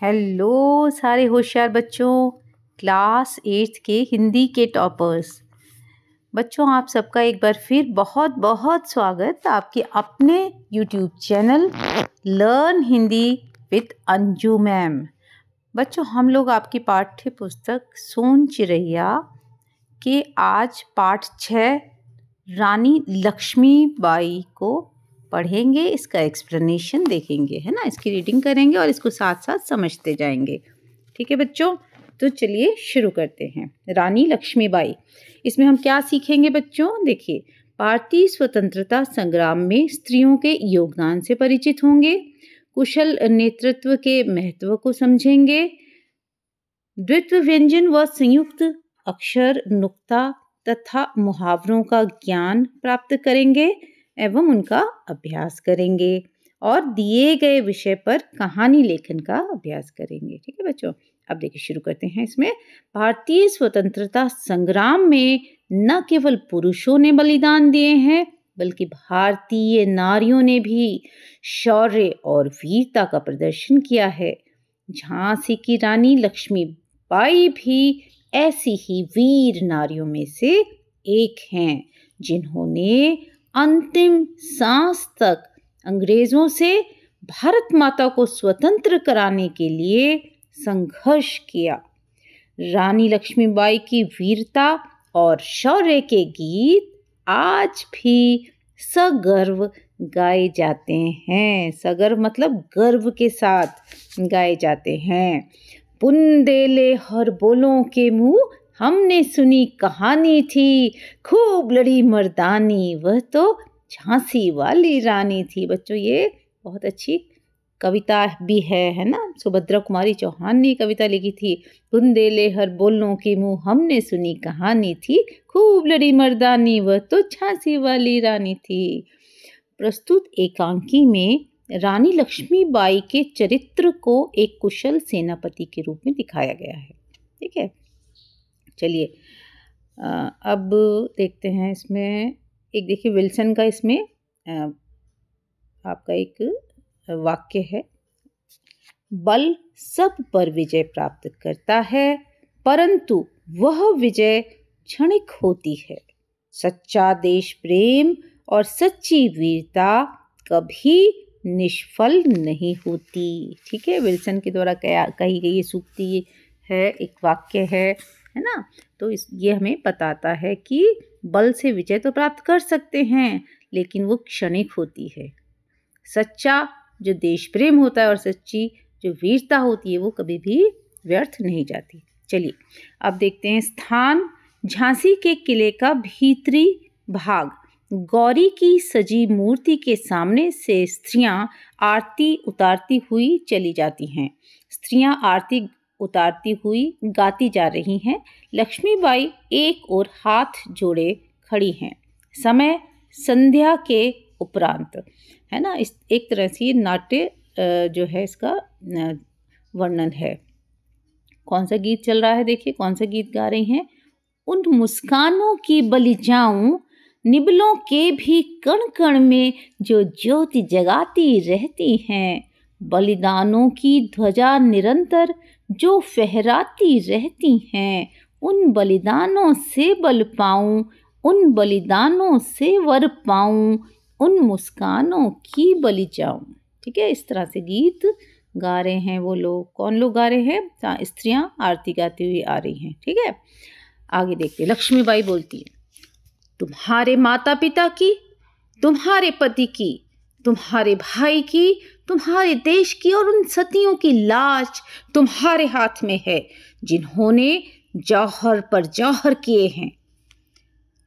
Hello सारे होशियार बच्चों, क्लास 8 के हिंदी के टॉपर्स बच्चों, आप सबका एक बार फिर बहुत बहुत स्वागत आपके अपने YouTube channel learn Hindi with Anju ma'am. बच्चों, हम लोग आपकी पाठ्य पुस्तक सोन चिरैया के आज पाठ 6 रानी लक्ष्मीबाई को पढ़ेंगे। इसका एक्सप्लेनेशन देखेंगे, है ना। इसकी रीडिंग करेंगे और इसको साथ साथ समझते जाएंगे। ठीक है बच्चों, तो चलिए शुरू करते हैं। रानी लक्ष्मीबाई, इसमें हम क्या सीखेंगे बच्चों? देखिए, भारतीय स्वतंत्रता संग्राम में स्त्रियों के योगदान से परिचित होंगे, कुशल नेतृत्व के महत्व को समझेंगे, द्वित्व व्यंजन व संयुक्त अक्षर नुक्ता तथा मुहावरों का ज्ञान प्राप्त करेंगे एवं उनका अभ्यास करेंगे और दिए गए विषय पर कहानी लेखन का अभ्यास करेंगे। ठीक है बच्चों, अब देखिए शुरू करते हैं। इसमें भारतीय स्वतंत्रता संग्राम में न केवल पुरुषों ने बलिदान दिए हैं, बल्कि भारतीय नारियों ने भी शौर्य और वीरता का प्रदर्शन किया है। झांसी की रानी लक्ष्मीबाई भी ऐसी ही वीर नारियों में से एक हैं, जिन्होंने अंतिम सांस तक अंग्रेजों से भारत माता को स्वतंत्र कराने के लिए संघर्ष किया। रानी लक्ष्मीबाई की वीरता और शौर्य के गीत आज भी सगर्व गाए जाते हैं। सगर्व मतलब गर्व के साथ गाए जाते हैं। बुंदेले हर बोलों के मुंह हमने सुनी कहानी थी, खूब लड़ी मर्दानी, वह तो झांसी वाली रानी थी। बच्चों, ये बहुत अच्छी कविता भी है ना। सुभद्रा कुमारी चौहान ने कविता लिखी थी। बुंदेले हर बोलों के मुंह हमने सुनी कहानी थी, खूब लड़ी मर्दानी, वह तो झांसी वाली रानी थी। प्रस्तुत एकांकी में रानी लक्ष्मीबाई के चरित्र को एक कुशल सेनापति के रूप में दिखाया गया है। ठीक है, चलिए अब देखते हैं। इसमें एक देखिए विल्सन का इसमें आपका एक वाक्य है। बल सब पर विजय प्राप्त करता है, परंतु वह विजय क्षणिक होती है। सच्चा देश प्रेम और सच्ची वीरता कभी निष्फल नहीं होती। ठीक है, विल्सन के द्वारा कही गई ये सूक्ति है, एक वाक्य है ना। तो ये हमें बताता है कि बल से विजय तो प्राप्त कर सकते हैं, लेकिन वो क्षणिक होती है। सच्चा जो देश प्रेम होता है और सच्ची जो वीरता होती है, वो कभी भी व्यर्थ नहीं जाती। चलिए अब देखते हैं स्थान। झांसी के किले का भीतरी भाग। गौरी की सजी मूर्ति के सामने से स्त्रियां आरती उतारती हुई चली जाती हैं। स्त्रियां आरती उतारती हुई गाती जा रही हैं। लक्ष्मीबाई एक ओर हाथ जोड़े खड़ी हैं। समय संध्या के उपरांत, है ना। इस एक तरह से नाट्य जो है इसका वर्णन है। कौन सा गीत चल रहा है? देखिए कौन सा गीत गा रही हैं। उन मुस्कानों की बलि जाऊं, निबलों के भी कण कण में जो ज्योति जगाती रहती हैं। बलिदानों की ध्वजा निरंतर जो फहराती रहती हैं। उन बलिदानों से बल पाऊं, उन बलिदानों से वर पाऊं, उन मुस्कानों की बलि जाऊं। ठीक है, इस तरह से गीत गा रहे हैं वो लोग। कौन लोग गा रहे हैं? स्त्रियां आरती गाती हुई आ रही हैं। ठीक है, आगे देखते। लक्ष्मीबाई बोलती है, तुम्हारे माता पिता की, तुम्हारे पति की, तुम्हारे भाई की, तुम्हारे देश की और उन सतियों की लाज तुम्हारे हाथ में है, जिन्होंने जौहर पर जौहर किए हैं।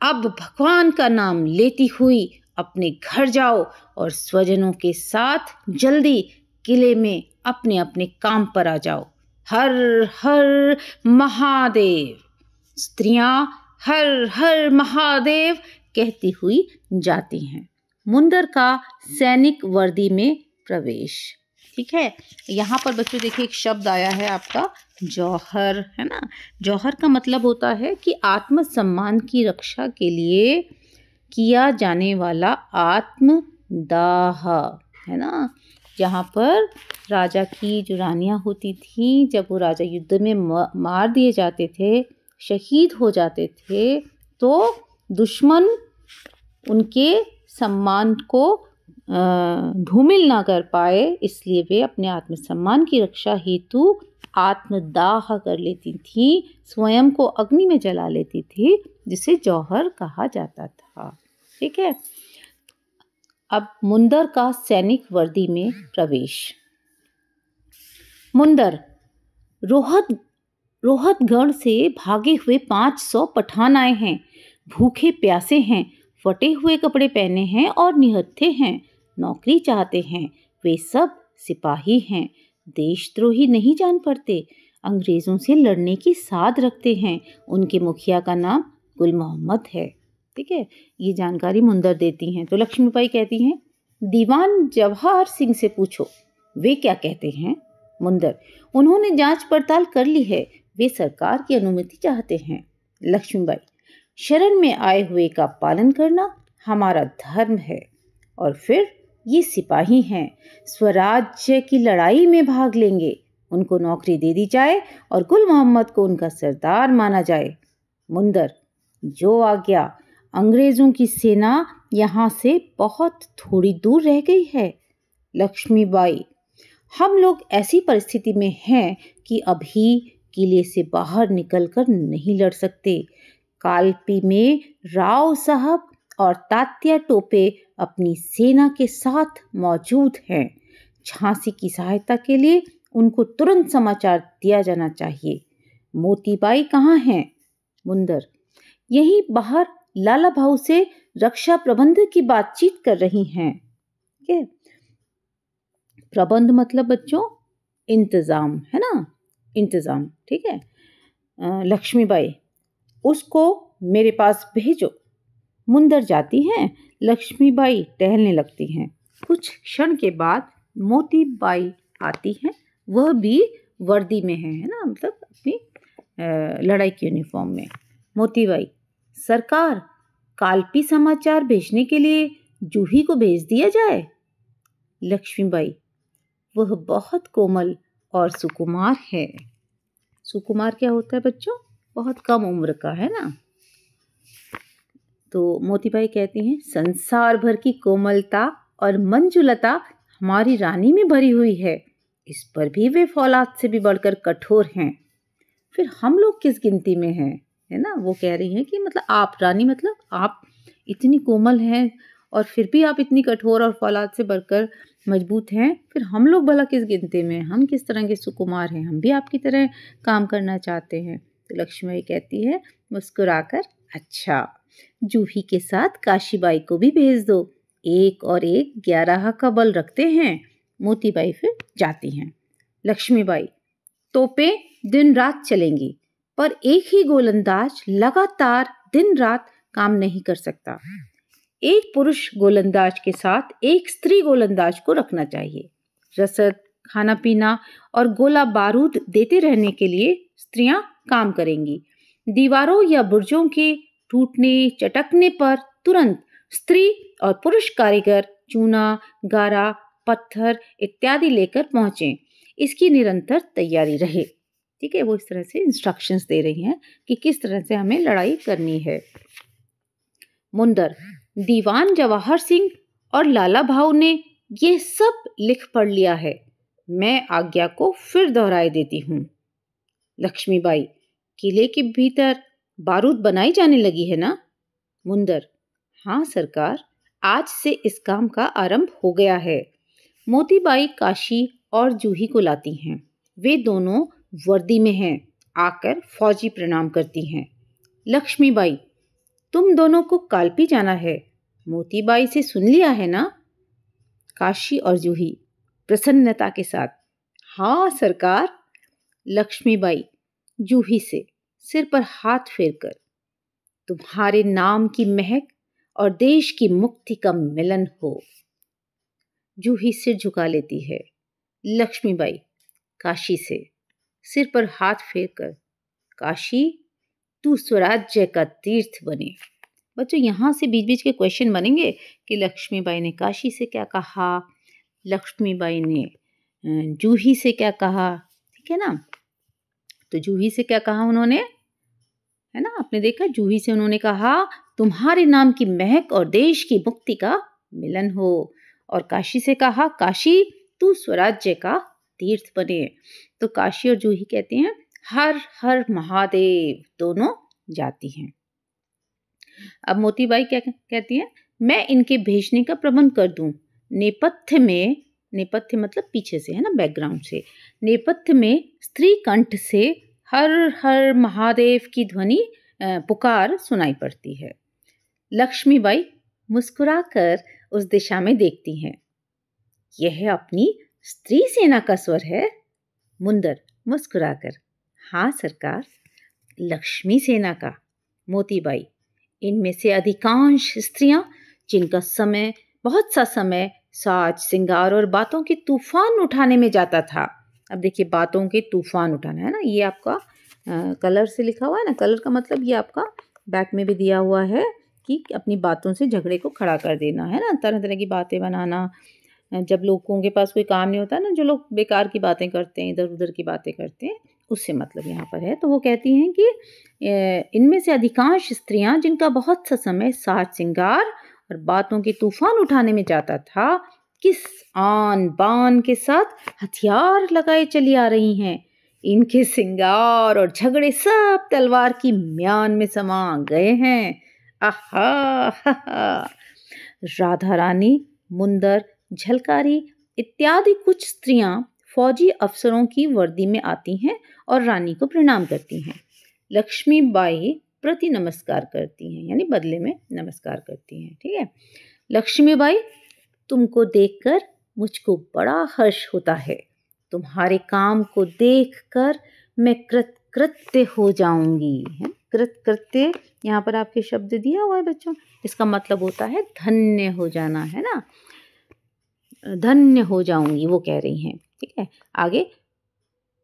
अब भगवान का नाम लेती हुई अपने घर जाओ और स्वजनों के साथ जल्दी किले में अपने अपने काम पर आ जाओ। हर हर महादेव। स्त्रियां हर हर महादेव कहती हुई जाती हैं। मुंदर का सैनिक वर्दी में प्रवेश। ठीक है, यहाँ पर बच्चों देखिए एक शब्द आया है आपका जौहर, है ना। जौहर का मतलब होता है कि आत्मसम्मान की रक्षा के लिए किया जाने वाला आत्मदाह, है ना। जहाँ पर राजा की जो रानियाँ होती थीं, जब वो राजा युद्ध में मार दिए जाते थे, शहीद हो जाते थे, तो दुश्मन उनके सम्मान को धूमिल ना कर पाए, इसलिए वे अपने आत्मसम्मान की रक्षा हेतु आत्मदाह कर लेती थी, स्वयं को अग्नि में जला लेती थी, जिसे जौहर कहा जाता था। ठीक है। अब मुंदर का सैनिक वर्दी में प्रवेश। मुंदर रोहतगढ़ से भागे हुए 500 पठान आए हैं, भूखे प्यासे हैं, फटे हुए कपड़े पहने हैं और निहत्थे हैं, नौकरी चाहते हैं। वे सब सिपाही हैं, देशद्रोही नहीं जान पड़ते, अंग्रेजों से लड़ने की साध रखते हैं। उनके मुखिया का नाम गुल मोहम्मद है। ठीक है, ये जानकारी मुंदर देती हैं। तो लक्ष्मीबाई कहती हैं, दीवान जवाहर सिंह से पूछो वे क्या कहते हैं। मुंदर, उन्होंने जांच पड़ताल कर ली है, वे सरकार की अनुमति चाहते हैं। लक्ष्मीबाई, शरण में आए हुए का पालन करना हमारा धर्म है। और फिर ये सिपाही हैं, स्वराज्य की लड़ाई में भाग लेंगे, उनको नौकरी दे दी जाए और गुल मोहम्मद को उनका सरदार माना जाए। मुंदर, जो आज्ञा। अंग्रेजों की सेना यहाँ से बहुत थोड़ी दूर रह गई है। लक्ष्मीबाई, हम लोग ऐसी परिस्थिति में हैं कि अभी किले से बाहर निकलकर नहीं लड़ सकते। कालपी में राव साहब और तात्या टोपे अपनी सेना के साथ मौजूद हैं। झांसी की सहायता के लिए उनको तुरंत समाचार दिया जाना चाहिए। मोतीबाई कहाँ हैं। मुंदर, यहीं बाहर लाला भाऊ से रक्षा प्रबंध की बातचीत कर रही हैं। ठीक है, प्रबंध मतलब बच्चों इंतजाम, है ना, इंतजाम। ठीक है। लक्ष्मीबाई, उसको मेरे पास भेजो। मुंदर जाती हैं, लक्ष्मीबाई टहलने लगती हैं। कुछ क्षण के बाद मोतीबाई आती हैं, वह भी वर्दी में है ना, मतलब अपनी लड़ाई की यूनिफॉर्म में। मोतीबाई, सरकार, कालपी समाचार भेजने के लिए जूही को भेज दिया जाए। लक्ष्मीबाई, वह बहुत कोमल और सुकुमार है। सुकुमार क्या होता है बच्चों, बहुत कम उम्र का, है ना। तो मोतीबाई कहती हैं, संसार भर की कोमलता और मंजुलता हमारी रानी में भरी हुई है, इस पर भी वे फौलाद से भी बढ़कर कठोर हैं। फिर हम लोग किस गिनती में हैं, है ना। वो कह रही हैं कि मतलब आप रानी, मतलब आप इतनी कोमल हैं और फिर भी आप इतनी कठोर और फौलाद से बढ़कर मजबूत हैं, फिर हम लोग भला किस गिनती में, हम किस तरह के सुकुमार हैं, हम भी आपकी तरह काम करना चाहते हैं। तो लक्ष्मीबाई कहती है मुस्कुराकर, अच्छा, जूही के साथ काशीबाई को भी भेज दो, 1 और 1 11 का बल रखते हैं। मोतीबाई फिर जाती हैं। लक्ष्मीबाई, तोपे दिन रात चलेंगी, पर एक ही गोलंदाज लगातार दिन रात काम नहीं कर सकता। एक पुरुष गोलंदाज के साथ एक स्त्री गोलंदाज को रखना चाहिए। रसद, खाना पीना और गोला बारूद देते रहने के लिए स्त्रियां काम करेंगी। दीवारों या बुर्जों के टूटने चटकने पर तुरंत स्त्री और पुरुष कारीगर चूना, गारा, पत्थर इत्यादि लेकर पहुंचें। इसकी निरंतर तैयारी रहे। ठीक है, वो इस तरह से इंस्ट्रक्शंस दे रही हैं कि किस तरह से हमें लड़ाई करनी है। मुंदर, दीवान जवाहर सिंह और लाला भाऊ ने ये सब लिख पढ़ लिया है, मैं आज्ञा को फिर दोहराए देती हूँ। लक्ष्मीबाई, किले के भीतर बारूद बनाई जाने लगी है ना। मुंदर, हाँ सरकार, आज से इस काम का आरंभ हो गया है। मोतीबाई काशी और जूही को लाती हैं। वे दोनों वर्दी में हैं, आकर फौजी प्रणाम करती हैं। लक्ष्मीबाई, तुम दोनों को कालपी जाना है, मोतीबाई से सुन लिया है ना। काशी और जूही प्रसन्नता के साथ, हाँ सरकार। लक्ष्मीबाई जूही से सिर पर हाथ फेरकर, तुम्हारे नाम की महक और देश की मुक्ति का मिलन हो। जूही सिर झुका लेती है। लक्ष्मीबाई काशी से सिर पर हाथ फेरकर, काशी तू स्वराज्य का तीर्थ बने। बच्चों, यहाँ से बीच बीच के क्वेश्चन बनेंगे कि लक्ष्मीबाई ने काशी से क्या कहा, लक्ष्मीबाई ने जूही से क्या कहा, ठीक है ना। तो जूही से क्या कहा उन्होंने, है ना, आपने देखा, जूही से उन्होंने कहा तुम्हारे नाम की महक और देश की मुक्ति का मिलन हो। और काशी से कहा काशी तू स्वराज्य का तीर्थ बने। तो काशी और जूही कहते हैं हर हर महादेव, दोनों जाती हैं। अब मोतीबाई क्या कहती हैं, मैं इनके भेजने का प्रबंध कर दूं। नेपथ्य में, नेपथ्य मतलब पीछे से, है ना, बैकग्राउंड से, नेपथ्य में स्त्री कंठ से हर हर महादेव की ध्वनि पुकार सुनाई पड़ती है। लक्ष्मीबाई मुस्कुराकर उस दिशा में देखती हैं। यह अपनी स्त्री सेना का स्वर है। मुंदर मुस्कुराकर, हाँ सरकार, लक्ष्मी सेना का। मोतीबाई, इनमें से अधिकांश स्त्रियां जिनका समय, बहुत सा समय साज श्रृंगार और बातों के तूफान उठाने में जाता था। अब देखिए, बातों के तूफान उठाना, है ना, ये आपका कलर से लिखा हुआ है ना, कलर का मतलब ये आपका बैक में भी दिया हुआ है कि अपनी बातों से झगड़े को खड़ा कर देना, है ना, तरह तरह की बातें बनाना। जब लोगों के पास कोई काम नहीं होता ना, जो लोग बेकार की बातें करते हैं, इधर उधर की बातें करते हैं, उससे मतलब यहाँ पर है। तो वो कहती हैं कि इनमें से अधिकांश स्त्रियां जिनका बहुत सा समय साज श्रृंगार और बातों के तूफान उठाने में जाता था, किस आन बान के साथ हथियार लगाए चली आ रही हैं। इनके श्रृंगार और झगड़े सब तलवार की म्यान में समा गए हैं। आहा हा हा। राधा रानी, मुंदर, झलकारी इत्यादि कुछ स्त्रियां फौजी अफसरों की वर्दी में आती हैं और रानी को प्रणाम करती हैं। लक्ष्मीबाई प्रति नमस्कार करती हैं, यानी बदले में नमस्कार करती हैं, ठीक है। लक्ष्मीबाई, तुमको देखकर मुझको बड़ा हर्ष होता है। तुम्हारे काम को देखकर मैं कृतकृत्य हो जाऊंगी। है, कृतकृत्य यहाँ पर आपके शब्द दिया हुआ है बच्चों, इसका मतलब होता है धन्य हो जाना, है ना, धन्य हो जाऊंगी, वो कह रही हैं, ठीक है। आगे,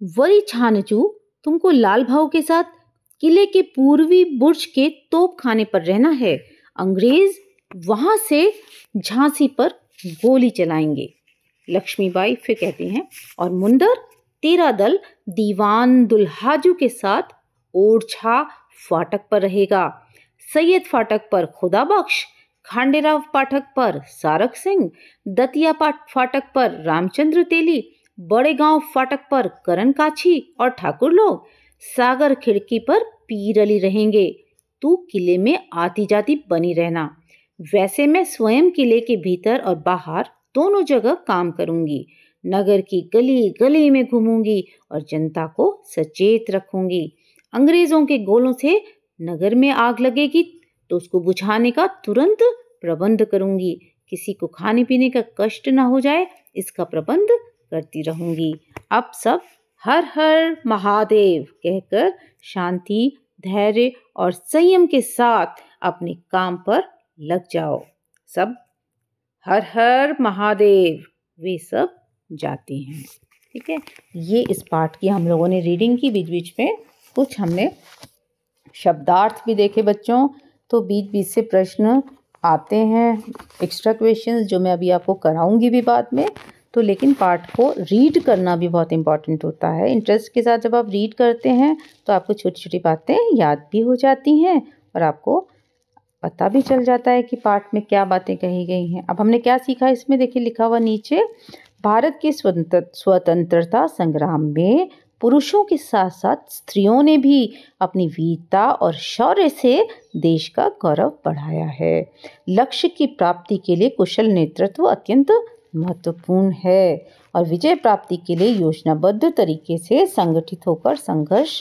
वरी छानचू, तुमको लाल भाव के साथ किले के पूर्वी बुर्ज के तोप खाने पर रहना है। अंग्रेज वहां से झांसी पर गोली चलाएंगे। लक्ष्मीबाई फिर कहती हैं, और मुंदर, तेरा दल दीवान दुल्हाजू के साथ ओरछा फाटक पर रहेगा। सैयद फाटक पर खुदा बख्श, खांडेराव फाटक पर सारक सिंह, दतिया फाटक पर रामचंद्र तेली, बड़े गांव फाटक पर करण काछी और ठाकुर लोग, सागर खिड़की पर पीर अली रहेंगे। तू किले में आती जाती बनी रहना। वैसे मैं स्वयं किले के भीतर और बाहर दोनों जगह काम करूंगी। नगर की गली गली में घूमूंगी और जनता को सचेत रखूंगी। अंग्रेजों के गोलों से नगर में आग लगेगी तो उसको बुझाने का तुरंत प्रबंध करूंगी। किसी को खाने पीने का कष्ट ना हो जाए, इसका प्रबंध करती रहूंगी। अब सब हर हर महादेव कहकर शांति, धैर्य और संयम के साथ अपने काम पर लग जाओ। सब हर हर महादेव, वे सब जाते हैं, ठीक है। ये इस पाठ की हम लोगों ने रीडिंग की, बीच बीच में कुछ हमने शब्दार्थ भी देखे बच्चों। तो बीच बीच से प्रश्न आते हैं, एक्स्ट्रा क्वेश्चंस, जो मैं अभी आपको कराऊंगी भी बाद में। तो लेकिन पाठ को रीड करना भी बहुत इम्पॉर्टेंट होता है। इंटरेस्ट के साथ जब आप रीड करते हैं तो आपको छोटी छोटी बातें याद भी हो जाती हैं और आपको पता भी चल जाता है कि पाठ में क्या बातें कही गई हैं। अब हमने क्या सीखा इसमें, देखिए लिखा हुआ नीचे, भारत के स्वतंत्रता संग्राम में पुरुषों के साथ साथ स्त्रियों ने भी अपनी वीरता और शौर्य से देश का गौरव बढ़ाया है। लक्ष्य की प्राप्ति के लिए कुशल नेतृत्व अत्यंत महत्वपूर्ण है और विजय प्राप्ति के लिए योजनाबद्ध तरीके से संगठित होकर संघर्ष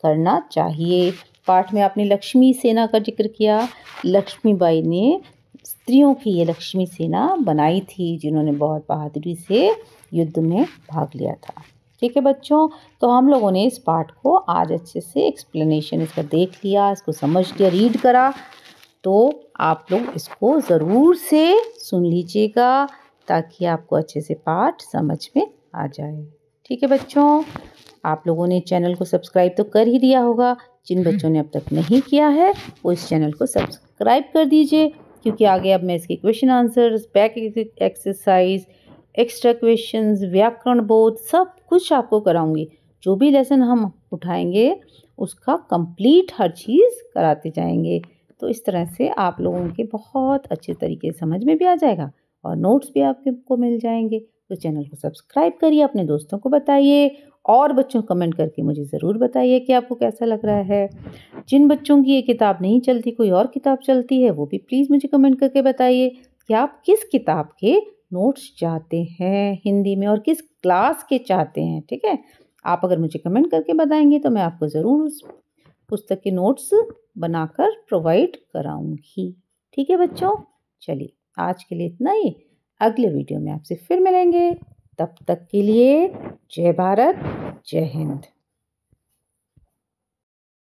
करना चाहिए। पाठ में आपने लक्ष्मी सेना का जिक्र किया। लक्ष्मीबाई ने स्त्रियों की ये लक्ष्मी सेना बनाई थी जिन्होंने बहुत बहादुरी से युद्ध में भाग लिया था, ठीक है बच्चों। तो हम लोगों ने इस पाठ को आज अच्छे से एक्सप्लेनेशन इसका देख लिया, इसको समझ लिया, रीड करा। तो आप लोग इसको ज़रूर से सुन लीजिएगा ताकि आपको अच्छे से पाठ समझ में आ जाए, ठीक है बच्चों। आप लोगों ने चैनल को सब्सक्राइब तो कर ही दिया होगा। जिन बच्चों ने अब तक नहीं किया है वो इस चैनल को सब्सक्राइब कर दीजिए, क्योंकि आगे अब मैं इसके question answers, back exercise, extra questions, व्याकरण बोध सब कुछ आपको कराऊंगी। जो भी लेसन हम उठाएंगे उसका कंप्लीट हर चीज़ कराते जाएंगे। तो इस तरह से आप लोगों के बहुत अच्छे तरीके से समझ में भी आ जाएगा और नोट्स भी आपको मिल जाएंगे। तो चैनल को सब्सक्राइब करिए, अपने दोस्तों को बताइए और बच्चों कमेंट करके मुझे ज़रूर बताइए कि आपको कैसा लग रहा है। जिन बच्चों की ये किताब नहीं चलती, कोई और किताब चलती है, वो भी प्लीज़ मुझे कमेंट करके बताइए कि आप किस किताब के नोट्स चाहते हैं हिंदी में और किस क्लास के चाहते हैं। ठीक है, आप अगर मुझे कमेंट करके बताएंगे तो मैं आपको ज़रूर उस पुस्तक के नोट्स बनाकर प्रोवाइड कराऊंगी। ठीक है बच्चों, चलिए आज के लिए इतना ही। अगले वीडियो में आपसे फिर मिलेंगे। तब तक के लिए जय भारत, जय हिंद।